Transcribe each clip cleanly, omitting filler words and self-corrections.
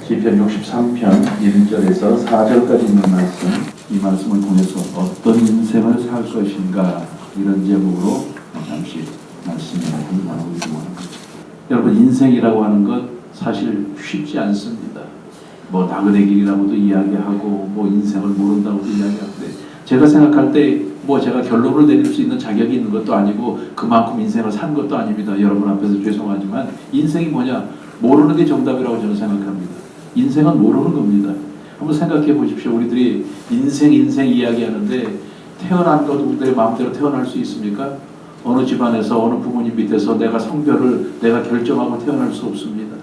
시편 63편 1절에서 4절까지 있는 말씀, 이 말씀을 통해서 어떤 인생을 살 것인가 이런 제목으로 잠시 말씀 이야기를 나누기 원합니다. 여러분, 인생이라고 하는 것 사실 쉽지 않습니다. 뭐 나그네 길이라고도 이야기하고 뭐 인생을 모른다고도 이야기하는데, 제가 생각할 때 뭐 제가 결론을 내릴 수 있는 자격이 있는 것도 아니고 그만큼 인생을 산 것도 아닙니다. 여러분 앞에서 죄송하지만 인생이 뭐냐? 모르는 게 정답이라고 저는 생각합니다. 인생은 모르는 겁니다. 한번 생각해 보십시오. 우리들이 인생 이야기하는데 태어난 것 우리들의 마음대로 태어날 수 있습니까? 어느 집안에서 어느 부모님 밑에서 내가 성별을 내가 결정하고 태어날 수 없습니다.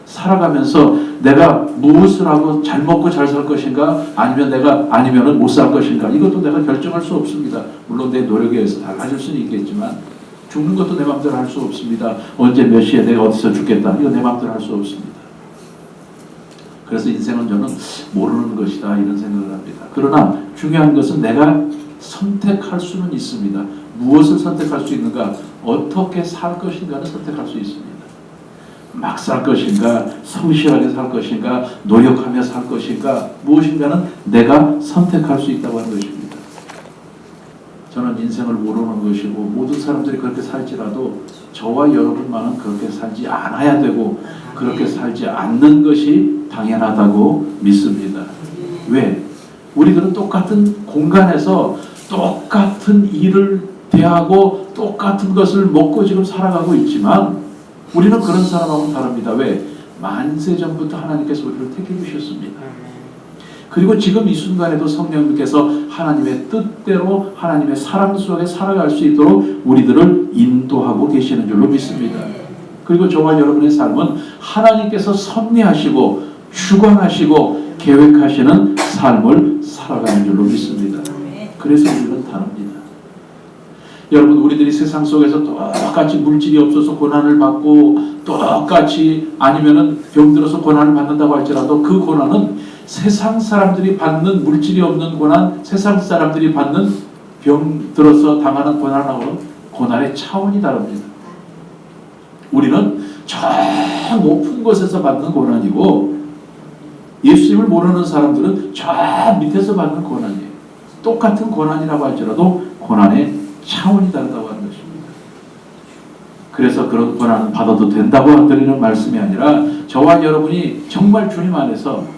살아가면서 내가 무엇을 하고 잘 먹고 잘 살 것인가, 아니면은 못 살 것인가, 이것도 내가 결정할 수 없습니다. 물론 내 노력에 의해서 달라질 수는 있겠지만 죽는 것도 내 마음대로 할 수 없습니다. 언제 몇 시에 내가 어디서 죽겠다, 이거 내 마음대로 할 수 없습니다. 그래서 인생은 저는 모르는 것이다 이런 생각을 합니다. 그러나 중요한 것은 내가 선택할 수는 있습니다. 무엇을 선택할 수 있는가? 어떻게 살 것인가는 선택할 수 있습니다. 막 살 것인가, 성실하게 살 것인가, 노력하며 살 것인가, 무엇인가는 내가 선택할 수 있다고 하는 것입니다. 저는 인생을 모르는 것이고 모든 사람들이 그렇게 살지라도 저와 여러분만은 그렇게 살지 않아야 되고 그렇게 살지 않는 것이 당연하다고 믿습니다. 왜? 우리들은 똑같은 공간에서 똑같은 일을 대하고 똑같은 것을 먹고 지금 살아가고 있지만 우리는 그런 사람하고는 다릅니다. 왜? 만세 전부터 하나님께서 우리를 택해 주셨습니다. 그리고 지금 이 순간에도 성령님께서 하나님의 뜻대로 하나님의 사랑 속에 살아갈 수 있도록 우리들을 인도하고 계시는 줄로 믿습니다. 그리고 저와 여러분의 삶은 하나님께서 섭리하시고 주관하시고 계획하시는 삶을 살아가는 줄로 믿습니다. 그래서 우리는 다릅니다. 여러분, 우리들이 세상 속에서 똑같이 물질이 없어서 고난을 받고 똑같이 아니면은 병들어서 고난을 받는다고 할지라도 그 고난은 세상 사람들이 받는 물질이 없는 고난, 세상 사람들이 받는 병들어서 당하는 고난하고는 고난의 차원이 다릅니다. 우리는 저 높은 곳에서 받는 고난이고 예수님을 모르는 사람들은 저 밑에서 받는 고난이에요. 똑같은 고난이라고 할지라도 고난의 차원이 다르다고 하는 것입니다. 그래서 그런 고난은 받아도 된다고 드리는 말씀이 아니라 저와 여러분이 정말 주님 안에서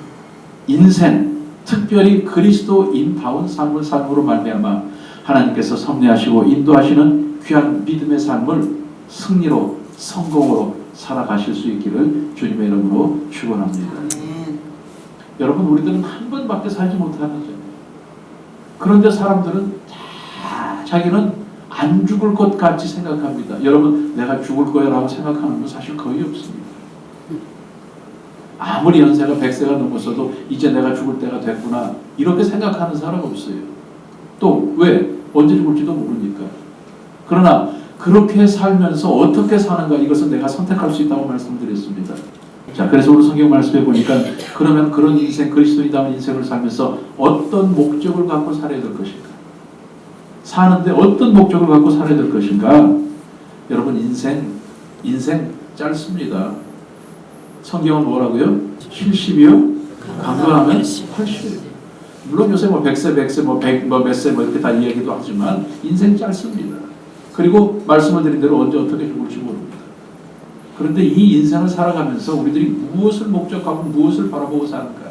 인생, 특별히 그리스도인다운 삶을 삶으로 말미암아 하나님께서 섭리하시고 인도하시는 귀한 믿음의 삶을 승리로, 성공으로 살아가실 수 있기를 주님의 이름으로 축원합니다. 여러분, 우리들은 한 번밖에 살지 못하는 거죠. 그런데 사람들은 자기는 안 죽을 것 같이 생각합니다. 여러분, 내가 죽을 거야 라고 생각하는 건 사실 거의 없습니다. 아무리 연세가 100세가 넘었어도 이제 내가 죽을 때가 됐구나 이렇게 생각하는 사람 없어요. 또 왜? 언제 죽을지도 모르니까. 그러나 그렇게 살면서 어떻게 사는가, 이것은 내가 선택할 수 있다고 말씀드렸습니다. 자, 그래서 오늘 성경 말씀해 보니까 그러면 그런 인생, 그리스도인다운 인생을 살면서 어떤 목적을 갖고 살아야 될 것인가? 사는데 어떤 목적을 갖고 살아야 될 것인가? 여러분, 인생 짧습니다. 성경은 뭐라고요? 70이요? 강건하면 80. 물론 요새 뭐 100세, 뭐 100, 뭐 몇 세, 뭐 이렇게 다 이야기도 하지만 인생 짧습니다. 그리고 말씀을 드린 대로 언제 어떻게 죽을지 모릅니다. 그런데 이 인생을 살아가면서 우리들이 무엇을 목적하고 무엇을 바라보고 사는가?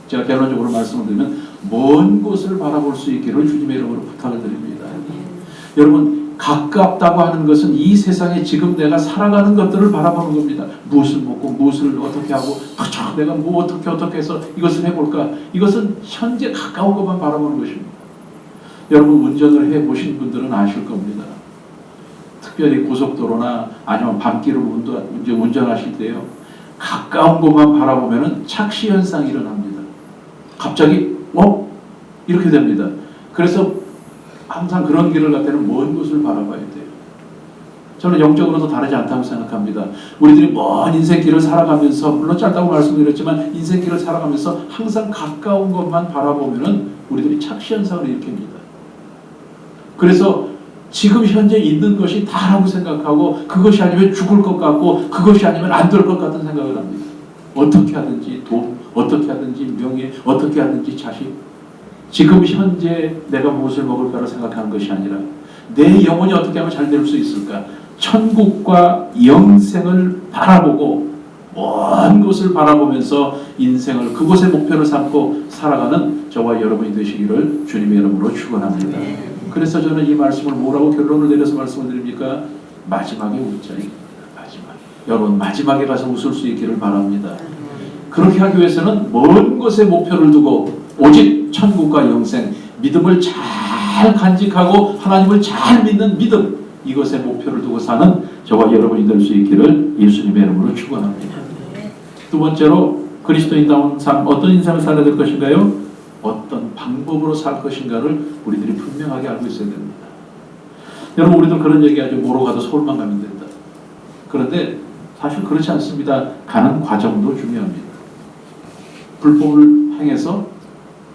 제가 결론적으로 말씀을 드리면 먼 곳을 바라볼 수 있기를 주님의 이름으로 부탁을 드립니다. 여러분, 가깝다고 하는 것은 이 세상에 지금 내가 살아가는 것들을 바라보는 겁니다. 무엇을 먹고 무엇을 어떻게 하고 내가 뭐 어떻게 해서 이것을 해볼까? 이것은 현재 가까운 것만 바라보는 것입니다. 여러분, 운전을 해보신 분들은 아실 겁니다. 특별히 고속도로나 아니면 밤길을 운전하실 때요, 가까운 것만 바라보면 착시 현상이 일어납니다. 갑자기 이렇게 됩니다. 그래서 항상 그런 길을 갈 때는 먼 곳을 바라봐야 돼요. 저는 영적으로도 다르지 않다고 생각합니다. 우리들이 먼 인생길을 살아가면서, 물론 짧다고 말씀드렸지만 인생길을 살아가면서 항상 가까운 것만 바라보면 우리들이 착시 현상을 일으킵니다. 그래서 지금 현재 있는 것이 다라고 생각하고 그것이 아니면 죽을 것 같고 그것이 아니면 안 될 것 같은 생각을 합니다. 어떻게 하든지 돈, 어떻게 하든지 명예, 어떻게 하든지 자식, 지금 현재 내가 무엇을 먹을까를 생각하는 것이 아니라 내 영혼이 어떻게 하면 잘 될 수 있을까? 천국과 영생을 바라보고 먼 곳을 바라보면서 인생을 그곳의 목표로 삼고 살아가는 저와 여러분이 되시기를 주님의 이름으로 축원합니다. 그래서 저는 이 말씀을 뭐라고 결론을 내려서 말씀을 드립니까? 마지막에 웃자입니다. 마지막. 여러분 마지막에 가서 웃을 수 있기를 바랍니다. 그렇게 하기 위해서는 먼 곳에 목표를 두고 오직 천국과 영생, 믿음을 잘 간직하고 하나님을 잘 믿는 믿음, 이것에 목표를 두고 사는 저와 여러분이 될 수 있기를 예수님의 이름으로 축원합니다. 두 번째로 그리스도인다운 삶, 어떤 인생을 살아야 될 것인가요? 어떤 방법으로 살 것인가를 우리들이 분명하게 알고 있어야 됩니다. 여러분 우리도 그런 얘기하죠. 뭐로 가도 서울만 가면 된다. 그런데 사실 그렇지 않습니다. 가는 과정도 중요합니다. 불법을 행해서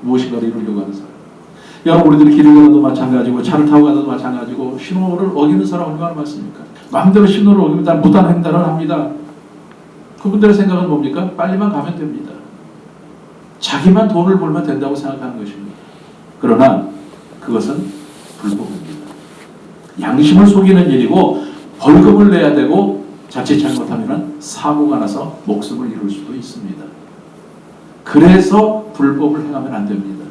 무엇인가를 이루려고 하는 사람. 여러분 우리들이 길을 가도 마찬가지고 차를 타고 가도 마찬가지고 신호를 어기는 사람 얼마나 많습니까? 마음대로 신호를 어기면 다 무단 횡단을 합니다. 그분들의 생각은 뭡니까? 빨리만 가면 됩니다. 자기만 돈을 벌면 된다고 생각하는 것입니다. 그러나 그것은 불법입니다. 양심을 속이는 일이고 벌금을 내야 되고 자칫 잘못하면 사고가 나서 목숨을 잃을 수도 있습니다. 그래서 불법을 행하면 안 됩니다.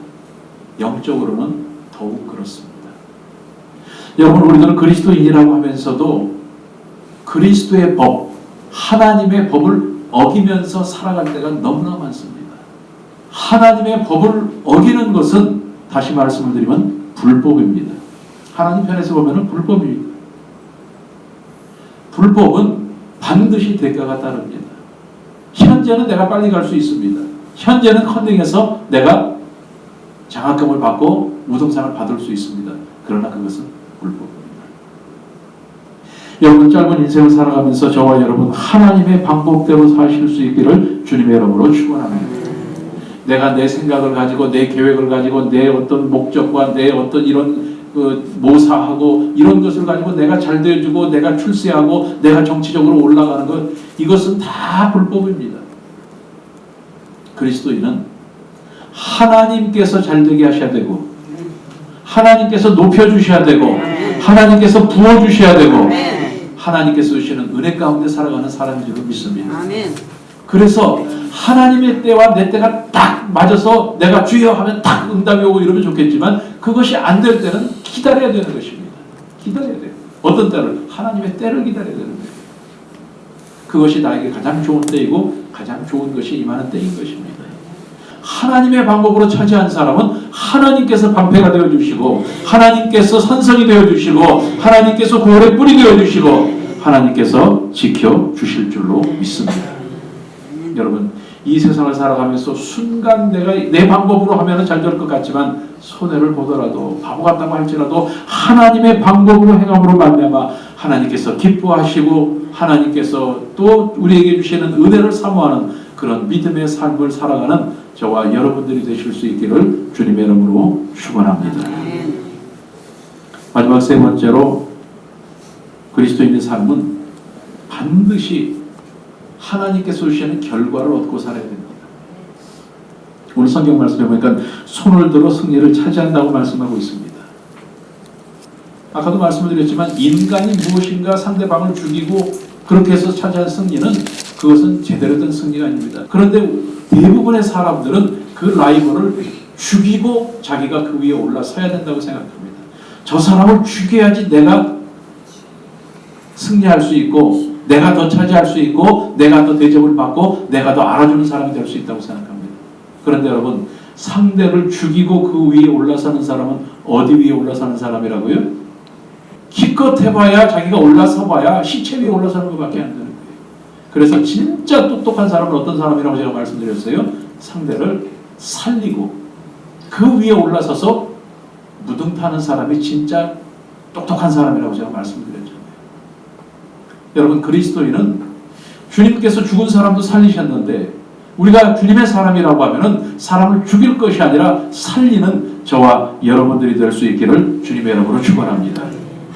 영적으로는 더욱 그렇습니다. 여러분 우리들은 그리스도인이라고 하면서도 그리스도의 법, 하나님의 법을 어기면서 살아갈 때가 너무나 많습니다. 하나님의 법을 어기는 것은 다시 말씀을 드리면 불법입니다. 하나님 편에서 보면 불법입니다. 불법은 반드시 대가가 따릅니다. 현재는 내가 빨리 갈 수 있습니다. 현재는 컨닝해서 내가 장학금을 받고 우등상을 받을 수 있습니다. 그러나 그것은 불법입니다. 여러분 짧은 인생을 살아가면서 저와 여러분 하나님의 방법대로 사실 수 있기를 주님의 이름으로 축원합니다. 내가 내 생각을 가지고 내 계획을 가지고 내 어떤 목적과 내 어떤 이런 모사하고 이런 것을 가지고 내가 잘 되어주고 내가 출세하고 내가 정치적으로 올라가는 것, 이것은 다 불법입니다. 그리스도인은 하나님께서 잘되게 하셔야 되고 하나님께서 높여주셔야 되고 하나님께서 부어주셔야 되고 하나님께서 주시는 은혜 가운데 살아가는 사람인 줄 믿습니다. 그래서 하나님의 때와 내 때가 딱 맞아서 내가 주여 하면 딱 응답이 오고 이러면 좋겠지만 그것이 안 될 때는 기다려야 되는 것입니다. 기다려야 돼요. 어떤 때를? 하나님의 때를 기다려야 되는 거예요. 그것이 나에게 가장 좋은 때이고 가장 좋은 것이 임하는 때인 것입니다. 하나님의 방법으로 차지한 사람은 하나님께서 방패가 되어주시고 하나님께서 선성이 되어주시고 하나님께서 고울의 뿔이 되어주시고 하나님께서 지켜주실 줄로 믿습니다. 여러분 이 세상을 살아가면서 순간 내가 내 방법으로 하면 잘 될 것 같지만 손해를 보더라도 바보 같다고 할지라도 하나님의 방법으로 행함으로 말미암아 하나님께서 기뻐하시고 하나님께서 또 우리에게 주시는 은혜를 사모하는 그런 믿음의 삶을 살아가는 저와 여러분들이 되실 수 있기를 주님의 이름으로 축원합니다. 마지막 세 번째로 그리스도인의 삶은 반드시 하나님께서 주시는 결과를 얻고 살아야 됩니다. 오늘 성경 말씀에 보니까 손을 들어 승리를 차지한다고 말씀하고 있습니다. 아까도 말씀을 드렸지만 인간이 무엇인가 상대방을 죽이고 그렇게 해서 차지한 승리는 그것은 제대로 된 승리가 아닙니다. 그런데 대부분의 사람들은 그 라이벌을 죽이고 자기가 그 위에 올라서야 된다고 생각합니다. 저 사람을 죽여야지 내가 승리할 수 있고 내가 더 차지할 수 있고 내가 더 대접을 받고 내가 더 알아주는 사람이 될 수 있다고 생각합니다. 그런데 여러분 상대를 죽이고 그 위에 올라서는 사람은 어디 위에 올라서는 사람이라고요? 기껏 해봐야 자기가 올라서봐야 시체 위에 올라서는 것밖에 안 되는 거예요. 그래서 진짜 똑똑한 사람은 어떤 사람이라고 제가 말씀드렸어요? 상대를 살리고 그 위에 올라서서 무등 타는 사람이 진짜 똑똑한 사람이라고 제가 말씀드렸잖아요. 여러분 그리스도인은 주님께서 죽은 사람도 살리셨는데 우리가 주님의 사람이라고 하면은 사람을 죽일 것이 아니라 살리는 저와 여러분들이 될 수 있기를 주님의 이름으로 축원합니다.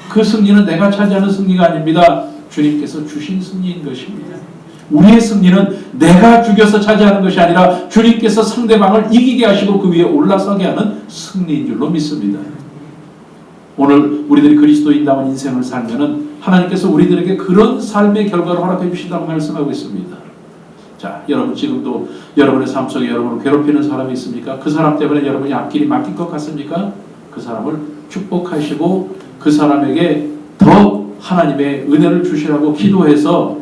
그 승리는 내가 차지하는 승리가 아닙니다. 주님께서 주신 승리인 것입니다. 우리의 승리는 내가 죽여서 차지하는 것이 아니라 주님께서 상대방을 이기게 하시고 그 위에 올라서게 하는 승리인 줄로 믿습니다. 오늘 우리들이 그리스도인다운 인생을 살면은 하나님께서 우리들에게 그런 삶의 결과를 허락해 주신다고 말씀하고 있습니다. 자, 여러분 지금도 여러분의 삶 속에 여러분을 괴롭히는 사람이 있습니까? 그 사람 때문에 여러분이 앞길이 막힐 것 같습니까? 그 사람을 축복하시고 그 사람에게 더 하나님의 은혜를 주시라고 기도해서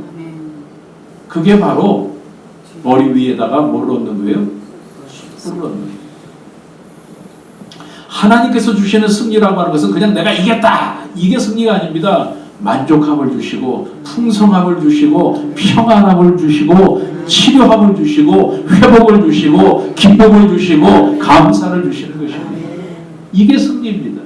그게 바로 머리 위에다가 뭘 얻는 거예요? 뿔을 얻는 거예요. 하나님께서 주시는 승리라고 하는 것은 그냥 내가 이겼다! 이게 승리가 아닙니다. 만족함을 주시고 풍성함을 주시고 평안함을 주시고 치료함을 주시고 회복을 주시고 기쁨을 주시고 감사를 주시는 것입니다. 이게 승리입니다.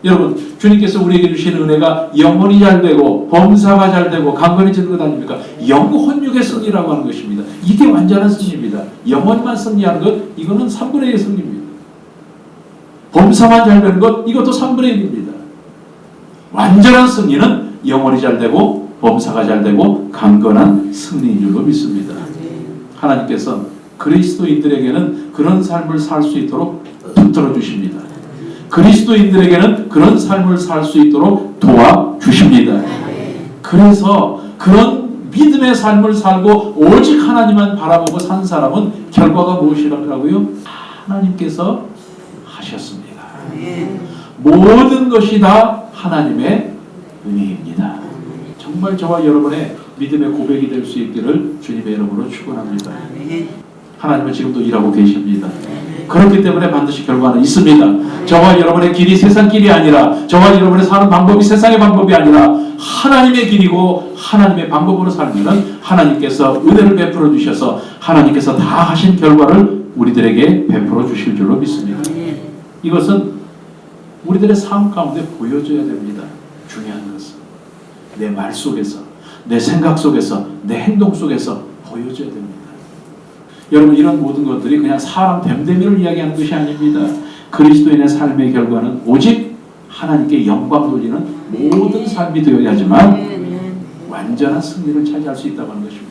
여러분 주님께서 우리에게 주시는 은혜가 영혼이 잘되고 범사가 잘되고 강건해지는 것 아닙니까? 영혼육의 승리라고 하는 것입니다. 이게 완전한 승리입니다. 영혼만 승리하는 것 이거는 3분의 1의 승리입니다. 범사만 잘되는 것 이것도 3분의 1입니다. 완전한 승리는 영혼이 잘되고 범사가 잘되고 강건한 승리인 줄로 믿습니다. 하나님께서 그리스도인들에게는 그런 삶을 살 수 있도록 붙들어 주십니다. 그리스도인들에게는 그런 삶을 살 수 있도록 도와주십니다. 그래서 그런 믿음의 삶을 살고 오직 하나님만 바라보고 산 사람은 결과가 무엇이라고요? 하나님께서 하셨습니다. 모든 것이 다 하나님의 은혜입니다. 정말 저와 여러분의 믿음의 고백이 될 수 있기를 주님의 이름으로 축원합니다. 하나님은 지금도 일하고 계십니다. 그렇기 때문에 반드시 결과는 있습니다. 저와 여러분의 길이 세상 길이 아니라 저와 여러분의 사는 방법이 세상의 방법이 아니라 하나님의 길이고 하나님의 방법으로 살면 하나님께서 은혜를 베풀어 주셔서 하나님께서 다 하신 결과를 우리들에게 베풀어 주실 줄로 믿습니다. 이것은 우리들의 삶 가운데 보여줘야 됩니다. 중요한 것은 내 말 속에서 내 생각 속에서 내 행동 속에서 보여줘야 됩니다. 여러분 이런 모든 것들이 그냥 사람 됨됨이를 이야기하는 것이 아닙니다. 그리스도인의 삶의 결과는 오직 하나님께 영광 돌리는 모든 삶이 되어야지만 완전한 승리를 차지할 수 있다고 하는 것입니다.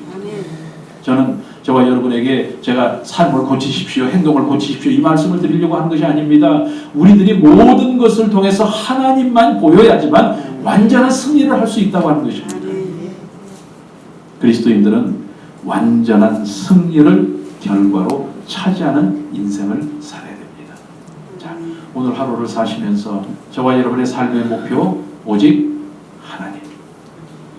저는 저와 여러분에게 제가 삶을 고치십시오, 행동을 고치십시오 이 말씀을 드리려고 하는 것이 아닙니다. 우리들이 모든 것을 통해서 하나님만 보여야지만 완전한 승리를 할 수 있다고 하는 것입니다. 그리스도인들은 완전한 승리를 결과로 차지하는 인생을 살아야 됩니다. 자, 오늘 하루를 사시면서 저와 여러분의 삶의 목표 오직 하나님,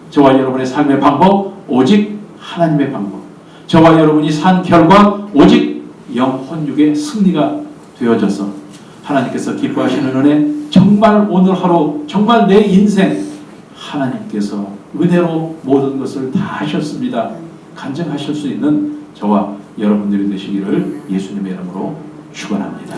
저와 여러분의 삶의 방법 오직 하나님의 방법, 저와 여러분이 산 결과 오직 영혼육의 승리가 되어져서 하나님께서 기뻐하시는 은혜, 정말 오늘 하루 정말 내 인생 하나님께서 은혜로 모든 것을 다 하셨습니다 간증하실 수 있는 저와 여러분들이 되시기를 예수님의 이름으로 축원합니다.